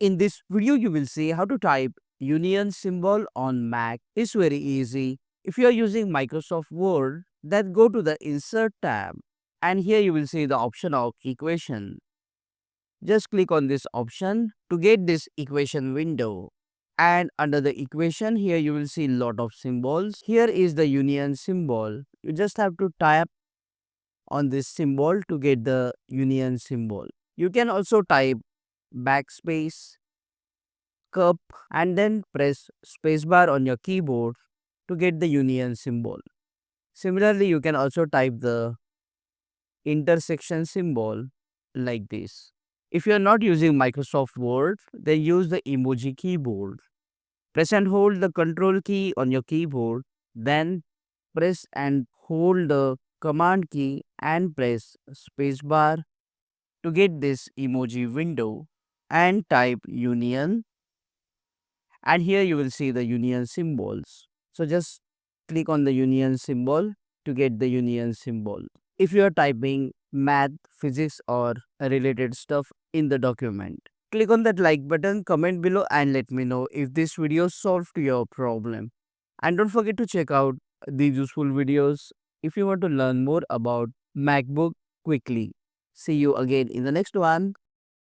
In this video, you will see how to type union symbol on Mac. It's very easy. If you are using Microsoft Word, then go to the Insert tab and here you will see the option of equation. Just click on this option to get this equation window. And under the equation, here you will see lot of symbols. Here is the union symbol. You just have to tap on this symbol to get the union symbol. You can also type backspace, cup, and then press spacebar on your keyboard to get the union symbol. Similarly, you can also type the intersection symbol like this. If you are not using Microsoft Word, then use the emoji keyboard. Press and hold the control key on your keyboard, then press and hold the command key and press spacebar to get this emoji window and type union, and here you will see the union symbols. So just click on the union symbol to get the union symbol. If you are typing math, physics or related stuff in the document, click on that like button, comment below and let me know if this video solved your problem. And don't forget to check out these useful videos if you want to learn more about MacBook quickly. See you again in the next one.